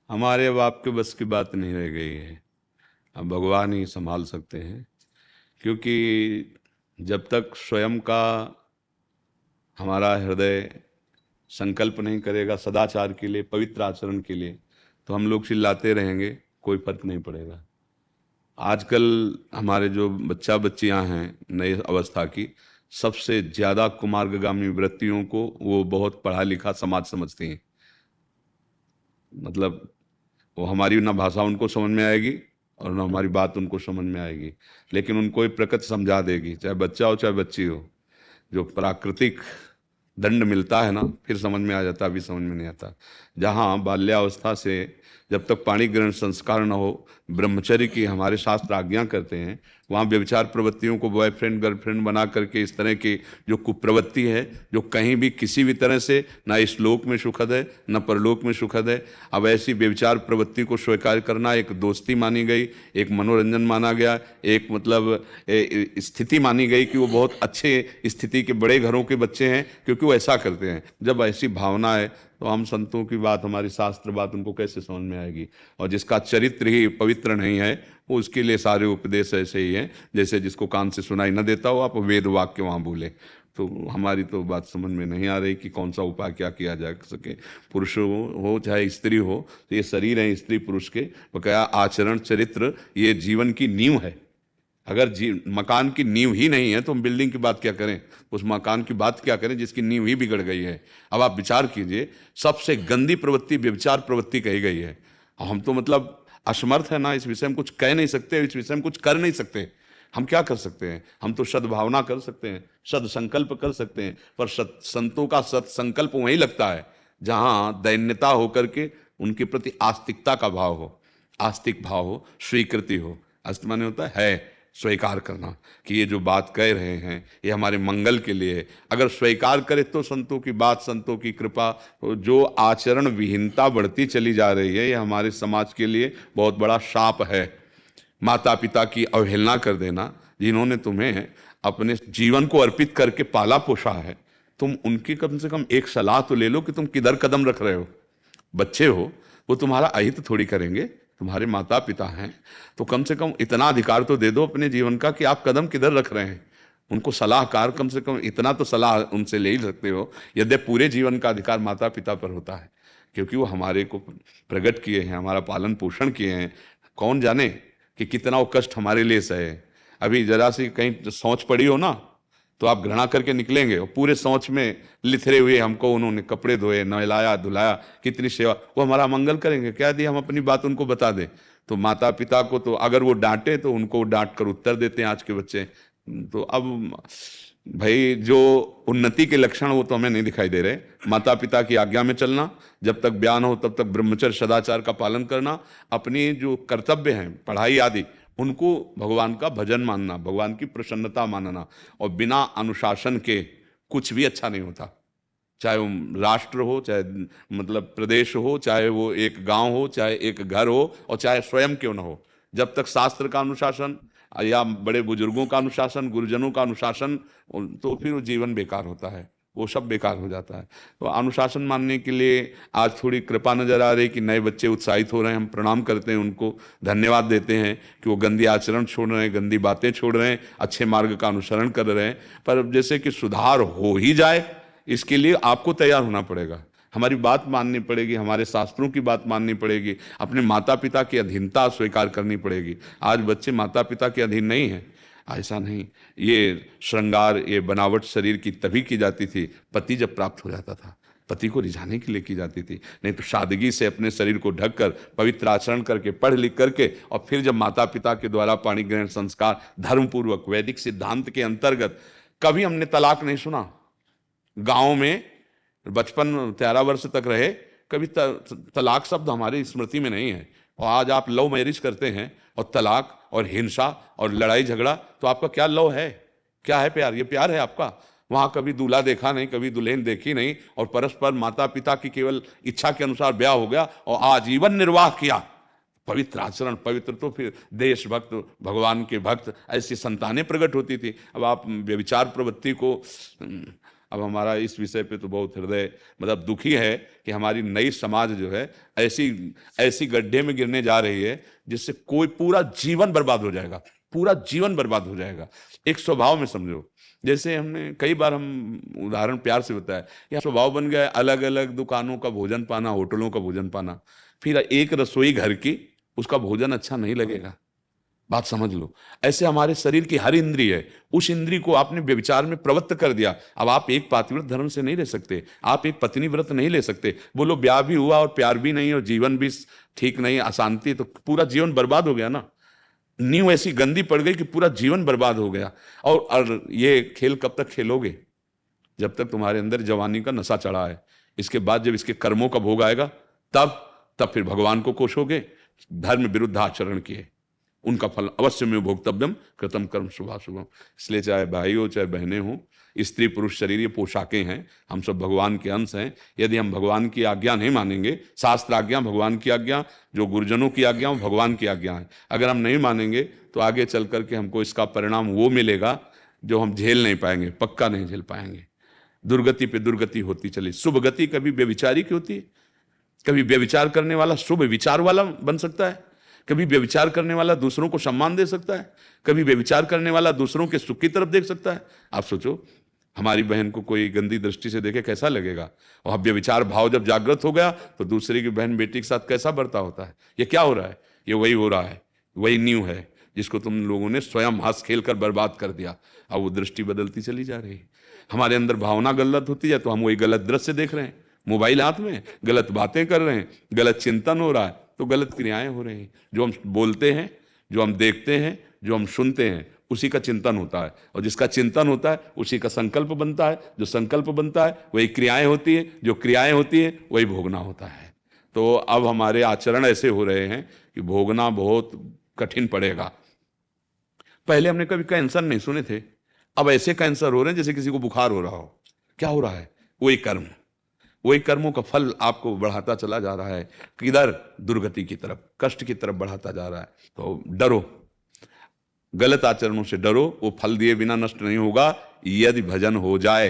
हमारे अब आपके बस की बात नहीं रह गई है। अब भगवान ही संभाल सकते हैं, क्योंकि जब तक स्वयं का हमारा हृदय संकल्प नहीं करेगा सदाचार के लिए, पवित्र आचरण के लिए, तो हम लोग चिल्लाते रहेंगे, कोई फर्क नहीं पड़ेगा। आजकल हमारे जो बच्चा बच्चियां हैं नई अवस्था की, सबसे ज़्यादा कुमार्गगामी वृत्तियों को वो बहुत पढ़ा लिखा समाज समझती हैं। मतलब वो हमारी ना भाषा उनको समझ में आएगी और ना हमारी बात उनको समझ में आएगी, लेकिन उनको एक प्रकृति समझा देगी, चाहे बच्चा हो चाहे बच्ची हो। जो प्राकृतिक दंड मिलता है ना, फिर समझ में आ जाता, अभी समझ में नहीं आता। जहाँ बाल्यावस्था से जब तक पाणी ग्रहण संस्कार न हो, ब्रह्मचर्य की हमारे शास्त्र आज्ञा करते हैं, वहाँ व्यभिचार प्रवृत्तियों को बॉयफ्रेंड गर्लफ्रेंड बना करके इस तरह की जो कुप्रवृत्ति है, जो कहीं भी किसी भी तरह से ना इस लोक में सुखद है न परलोक में सुखद है। अब ऐसी व्यभिचार प्रवृत्ति को स्वीकार करना एक दोस्ती मानी गई, एक मनोरंजन माना गया, एक मतलब स्थिति मानी गई कि वो बहुत अच्छे स्थिति के बड़े घरों के बच्चे हैं क्योंकि वो ऐसा करते हैं। जब ऐसी भावना है तो हम संतों की बात, हमारी शास्त्र बात उनको कैसे समझ में आएगी? और जिसका चरित्र ही पवित्र नहीं है, वो उसके लिए सारे उपदेश ऐसे ही हैं जैसे जिसको कान से सुनाई न देता हो आप वेद वाक्य वहाँ बोले। तो हमारी तो बात समझ में नहीं आ रही कि कौन सा उपाय क्या किया जा सके। पुरुष हो चाहे स्त्री हो, तो ये शरीर है स्त्री पुरुष के, बकाया आचरण चरित्र ये जीवन की नींव है। अगर मकान की नींव ही नहीं है तो हम बिल्डिंग की बात क्या करें, उस मकान की बात क्या करें जिसकी नींव ही बिगड़ गई है। अब आप विचार कीजिए, सबसे गंदी प्रवृत्ति व्यभिचार प्रवृत्ति कही गई है। हम तो मतलब असमर्थ है ना, इस विषय में कुछ कह नहीं सकते, इस विषय में कुछ कर नहीं सकते। हम क्या कर सकते हैं? हम तो सद्भावना कर सकते हैं, सदसंकल्प कर सकते हैं, पर संतों का सत्संकल्प वहीं लगता है जहां दैन्यता होकर के उनके प्रति आस्तिकता का भाव हो, आस्तिक भाव हो, स्वीकृति हो। आस्तिक माने होता है स्वीकार करना कि ये जो बात कह रहे हैं ये हमारे मंगल के लिए है। अगर स्वीकार करे तो संतों की बात, संतों की कृपा, तो जो आचरण विहीनता बढ़ती चली जा रही है ये हमारे समाज के लिए बहुत बड़ा शाप है। माता पिता की अवहेलना कर देना, जिन्होंने तुम्हें अपने जीवन को अर्पित करके पाला पोसा है, तुम उनकी कम से कम एक सलाह तो ले लो कि तुम किधर कदम रख रहे हो। बच्चे हो, वो तुम्हारा अहित थोड़ी करेंगे, तुम्हारे माता पिता हैं, तो कम से कम इतना अधिकार तो दे दो अपने जीवन का कि आप कदम किधर रख रहे हैं। उनको सलाहकार, कम से कम इतना तो सलाह उनसे ले ही सकते हो। यद्य पूरे जीवन का अधिकार माता पिता पर होता है, क्योंकि वो हमारे को प्रकट किए हैं, हमारा पालन पोषण किए हैं। कौन जाने कि कितना वो कष्ट हमारे लिए सहे। अभी जरा सी कहीं सोच पड़ी हो ना, तो आप घृणा करके निकलेंगे, और पूरे सोच में लिथरे हुए हमको उन्होंने कपड़े धोए, नहलाया धुलाया, कितनी सेवा, वो हमारा मंगल करेंगे क्या? दिए हम अपनी बात उनको बता दें। तो माता पिता को तो अगर वो डांटे तो उनको डांट कर उत्तर देते हैं आज के बच्चे। तो अब भाई जो उन्नति के लक्षण वो तो हमें नहीं दिखाई दे रहे। माता पिता की आज्ञा में चलना, जब तक ज्ञान हो तब तक ब्रह्मचर्य सदाचार का पालन करना, अपनी जो कर्तव्य हैं पढ़ाई आदि उनको भगवान का भजन मानना, भगवान की प्रसन्नता मानना, और बिना अनुशासन के कुछ भी अच्छा नहीं होता। चाहे वो राष्ट्र हो, चाहे मतलब प्रदेश हो, चाहे वो एक गांव हो, चाहे एक घर हो, और चाहे स्वयं क्यों ना हो, जब तक शास्त्र का अनुशासन या बड़े बुजुर्गों का अनुशासन, गुरुजनों का अनुशासन, तो फिर वो जीवन बेकार होता है, वो सब बेकार हो जाता है। तो अनुशासन मानने के लिए आज थोड़ी कृपा नजर आ रही कि नए बच्चे उत्साहित हो रहे हैं। हम प्रणाम करते हैं, उनको धन्यवाद देते हैं कि वो गंदी आचरण छोड़ रहे हैं, गंदी बातें छोड़ रहे हैं, अच्छे मार्ग का अनुसरण कर रहे हैं। पर जैसे कि सुधार हो ही जाए, इसके लिए आपको तैयार होना पड़ेगा, हमारी बात माननी पड़ेगी, हमारे शास्त्रों की बात माननी पड़ेगी, अपने माता पिता की अधीनता स्वीकार करनी पड़ेगी। आज बच्चे माता पिता के अधीन नहीं हैं, ऐसा नहीं। ये श्रृंगार, ये बनावट शरीर की तभी की जाती थी पति जब प्राप्त हो जाता था, पति को रिझाने के लिए की जाती थी। नहीं तो सादगी से अपने शरीर को ढककर पवित्र आचरण करके, पढ़ लिख करके, और फिर जब माता पिता के द्वारा पाणी ग्रहण संस्कार धर्मपूर्वक वैदिक सिद्धांत के अंतर्गत, कभी हमने तलाक नहीं सुना। गांव में बचपन 13 वर्ष तक रहे, कभी तलाक शब्द हमारी स्मृति में नहीं है। और आज आप लव मैरिज करते हैं और तलाक और हिंसा और लड़ाई झगड़ा, तो आपका क्या लव है, क्या है प्यार? ये प्यार है आपका? वहां कभी दूल्हा देखा नहीं, कभी दुल्हन देखी नहीं, और परस्पर माता पिता की केवल इच्छा के अनुसार ब्याह हो गया और आजीवन निर्वाह किया। पवित्र आचरण, पवित्र तो फिर देशभक्त, भगवान के भक्त, ऐसी संतानें प्रकट होती थी। अब आप व्यभिचार प्रवृत्ति को अब हमारा इस विषय पे तो बहुत हृदय मतलब दुखी है कि हमारी नई समाज जो है ऐसी ऐसी गड्ढे में गिरने जा रही है जिससे कोई पूरा जीवन बर्बाद हो जाएगा, पूरा जीवन बर्बाद हो जाएगा। एक स्वभाव में समझो, जैसे हमने कई बार हम उदाहरण प्यार से बताया, यह स्वभाव बन गया है अलग अलग दुकानों का भोजन पाना, होटलों का भोजन पाना, फिर एक रसोई घर की उसका भोजन अच्छा नहीं लगेगा। बात समझ लो, ऐसे हमारे शरीर की हर इंद्रिय है, उस इंद्रिय को आपने व्यभिचार में प्रवृत्त कर दिया। अब आप एक पातिव्रत धर्म से नहीं रह सकते, आप एक पत्नी व्रत नहीं ले सकते। बोलो ब्याह भी हुआ और प्यार भी नहीं और जीवन भी ठीक नहीं, अशांति, तो पूरा जीवन बर्बाद हो गया ना। नींव ऐसी गंदी पड़ गई कि पूरा जीवन बर्बाद हो गया। और ये खेल कब तक खेलोगे? जब तक तुम्हारे अंदर जवानी का नशा चढ़ा है। इसके बाद जब इसके कर्मों का भोग आएगा तब फिर भगवान को कोसोगे। धर्म विरुद्ध आचरण किए उनका फल अवश्य में भोक्तव्यम कृतम कर्म शुभाशुभम। इसलिए चाहे भाई हो चाहे बहनें हो, स्त्री पुरुष शरीर ये पोशाकें हैं, हम सब भगवान के अंश हैं। यदि हम भगवान की आज्ञा नहीं मानेंगे, शास्त्र आज्ञा भगवान की आज्ञा, जो गुरुजनों की आज्ञा वो भगवान की आज्ञा है, अगर हम नहीं मानेंगे तो आगे चल करके हमको इसका परिणाम वो मिलेगा जो हम झेल नहीं पाएंगे, पक्का नहीं झेल पाएंगे। दुर्गति पे दुर्गति होती चली। शुभ गति कभी व्यभिचारी की होती है, कभी व्यभिचार करने वाला शुभ विचार वाला बन सकता है, कभी व्यभिचार करने वाला दूसरों को सम्मान दे सकता है, कभी व्यभिचार करने वाला दूसरों के सुख की तरफ देख सकता है। आप सोचो, हमारी बहन को कोई गंदी दृष्टि से देखे कैसा लगेगा, और व्यभिचार भाव जब जागृत हो गया तो दूसरे की बहन बेटी के साथ कैसा बर्ताव होता है। ये क्या हो रहा है? ये वही हो रहा है, वही नींव है जिसको तुम लोगों ने स्वयं हंस खेल कर बर्बाद कर दिया। अब वो दृष्टि बदलती चली जा रही है, हमारे अंदर भावना गलत होती है तो हम वही गलत दृश्य देख रहे हैं, मोबाइल हाथ में, गलत बातें कर रहे हैं, गलत चिंतन हो रहा है, तो गलत क्रियाएं हो रही हैं। जो हम बोलते हैं, जो हम देखते हैं, जो हम सुनते हैं, उसी का चिंतन होता है, और जिसका चिंतन होता है उसी का संकल्प बनता है, जो संकल्प बनता है वही क्रियाएं होती है, जो क्रियाएं होती है वही भोगना होता है। तो अब हमारे आचरण ऐसे हो रहे हैं कि भोगना बहुत कठिन पड़ेगा। पहले हमने कभी कैंसर नहीं सुने थे, अब ऐसे कैंसर हो रहे हैं जैसे किसी को बुखार हो रहा हो। क्या हो रहा है? वही कर्म, वही कर्मों का फल आपको बढ़ाता चला जा रहा है, किधर? दुर्गति की तरफ, कष्ट की तरफ बढ़ाता जा रहा है। तो डरो, गलत आचरणों से डरो, वो फल दिए बिना नष्ट नहीं होगा। यदि भजन हो जाए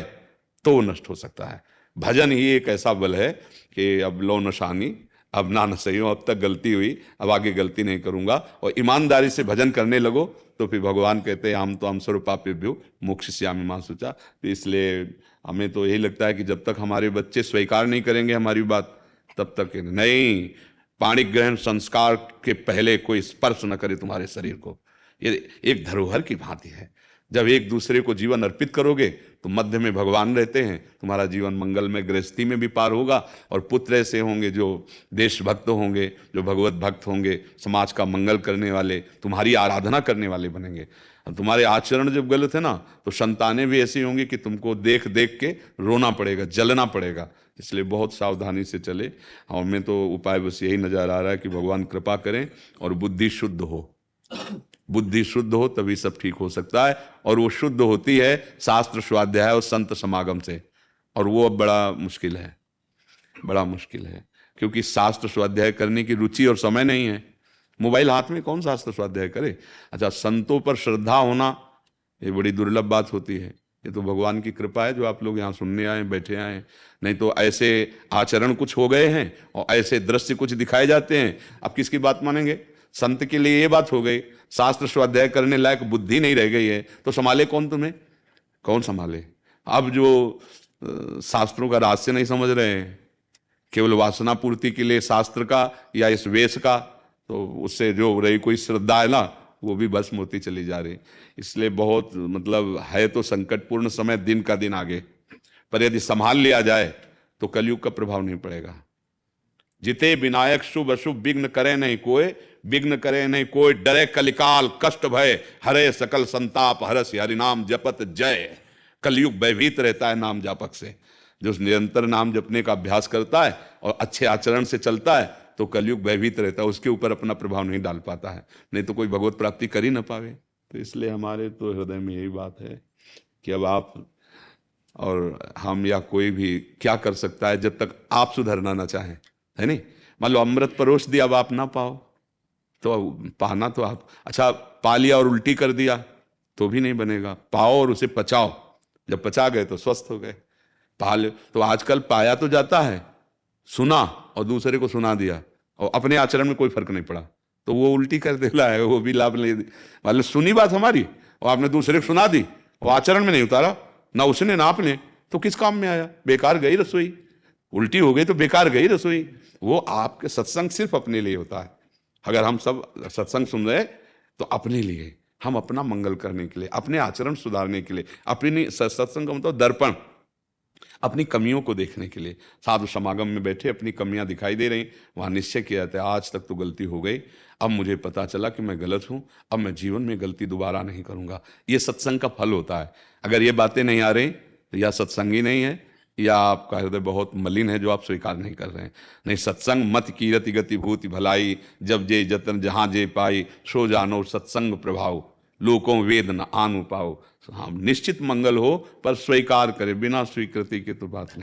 तो नष्ट हो सकता है। भजन ही एक ऐसा बल है कि अब लो नशानी, अब ना नशई हो, अब तक गलती हुई, अब आगे गलती नहीं करूंगा, और ईमानदारी से भजन करने लगो तो फिर भगवान कहते हैं हम तो हम सर्वपापेभ्यो मोक्षयिष्यामि मा शुचा। तो इसलिए हमें तो यही लगता है कि जब तक हमारे बच्चे स्वीकार नहीं करेंगे हमारी बात, तब तक नहीं। पाणिक ग्रहण संस्कार के पहले कोई स्पर्श न करे तुम्हारे शरीर को, ये एक धरोहर की भांति है। जब एक दूसरे को जीवन अर्पित करोगे तो मध्य में भगवान रहते हैं, तुम्हारा जीवन मंगल में गृहस्थी में भी पार होगा, और पुत्र ऐसे होंगे जो देशभक्त होंगे, जो भगवत भक्त होंगे, समाज का मंगल करने वाले, तुम्हारी आराधना करने वाले बनेंगे। और तुम्हारे आचरण जब गलत है ना, तो संतानें भी ऐसी होंगी कि तुमको देख देख के रोना पड़ेगा, जलना पड़ेगा। इसलिए बहुत सावधानी से चले। और हमें तो उपाय बस यही नजर आ रहा है कि भगवान कृपा करें और बुद्धि शुद्ध हो। बुद्धि शुद्ध हो तभी सब ठीक हो सकता है, और वो शुद्ध होती है शास्त्र स्वाध्याय और संत समागम से, और वो अब बड़ा मुश्किल है, बड़ा मुश्किल है, क्योंकि शास्त्र स्वाध्याय करने की रुचि और समय नहीं है। मोबाइल हाथ में कौन शास्त्र स्वाध्याय करे? अच्छा, संतों पर श्रद्धा होना ये बड़ी दुर्लभ बात होती है। ये तो भगवान की कृपा है जो आप लोग यहाँ सुनने आए, बैठे आए, नहीं तो ऐसे आचरण कुछ हो गए हैं और ऐसे दृश्य कुछ दिखाए जाते हैं, अब किसकी बात मानेंगे? संत के लिए ये बात हो गई, शास्त्र स्वाध्याय करने लायक बुद्धि नहीं रह गई है, तो संभाले कौन तुम्हें? कौन संभाले? अब जो शास्त्रों का रहस्य नहीं समझ रहे हैं, केवल वासना पूर्ति के लिए शास्त्र का या इस वेश का, तो उससे जो रही कोई श्रद्धा है ना, वो भी भस्म होती चली जा रही। इसलिए बहुत मतलब है तो संकटपूर्ण समय दिन का दिन आगे, पर यदि संभाल लिया जाए तो कलयुग का प्रभाव नहीं पड़ेगा। जिते विनायक शुभ अशुभ विघ्न करे नहीं कोई, विघ्न करे नहीं कोई, डरे कलिकाल कष्ट भय, हरे सकल संताप हरस हरिनाम जपत जय। कलयुग भयभीत रहता है नाम जापक से। जो निरंतर नाम जपने का अभ्यास करता है और अच्छे आचरण से चलता है तो कलयुग भयभीत रहता है, उसके ऊपर अपना प्रभाव नहीं डाल पाता है, नहीं तो कोई भगवत प्राप्ति कर ही ना पावे। तो इसलिए हमारे तो हृदय में यही बात है कि अब आप और हम या कोई भी क्या कर सकता है जब तक आप सुधरना ना चाहें, है नहीं? मान लो अमृत परोस दिया, अब आप ना पाओ तो पाना तो आप, अच्छा पा लिया और उल्टी कर दिया तो भी नहीं बनेगा, पाओ और उसे पचाओ, जब पचा गए तो स्वस्थ हो गए। पाल तो आजकल पाया तो जाता है, सुना और दूसरे को सुना दिया और अपने आचरण में कोई फर्क नहीं पड़ा, तो वो उल्टी कर देला है, वो भी लाभ ले, मतलब सुनी बात हमारी और आपने दूसरे को सुना दी और आचरण में नहीं उतारा, ना उसने ना आपने, तो किस काम में आया? बेकार गई रसोई, उल्टी हो गई तो बेकार गई रसोई। वो आपके सत्संग सिर्फ अपने लिए होता है। अगर हम सब सत्संग सुन रहे तो अपने लिए, हम अपना मंगल करने के लिए, अपने आचरण सुधारने के लिए, अपनी सत्संग का मतलब दर्पण, अपनी कमियों को देखने के लिए। साधु समागम में बैठे अपनी कमियां दिखाई दे रही, वहां निश्चय किया था आज तक तो गलती हो गई, अब मुझे पता चला कि मैं गलत हूं, अब मैं जीवन में गलती दोबारा नहीं करूंगा। ये सत्संग का फल होता है। अगर ये बातें नहीं आ रही तो या सत्संगी नहीं है या आपका हृदय बहुत मलिन है जो आप स्वीकार नहीं कर रहे हैं। नहीं, सत्संग मत कीरति गति भूति भलाई, जब जे जतन जहां जे पाई, सो जानो सत्संग प्रभाव, लोकों वेद न आनु पाओ। हाँ, निश्चित मंगल हो पर स्वीकार करे, बिना स्वीकृति के तो बात नहीं।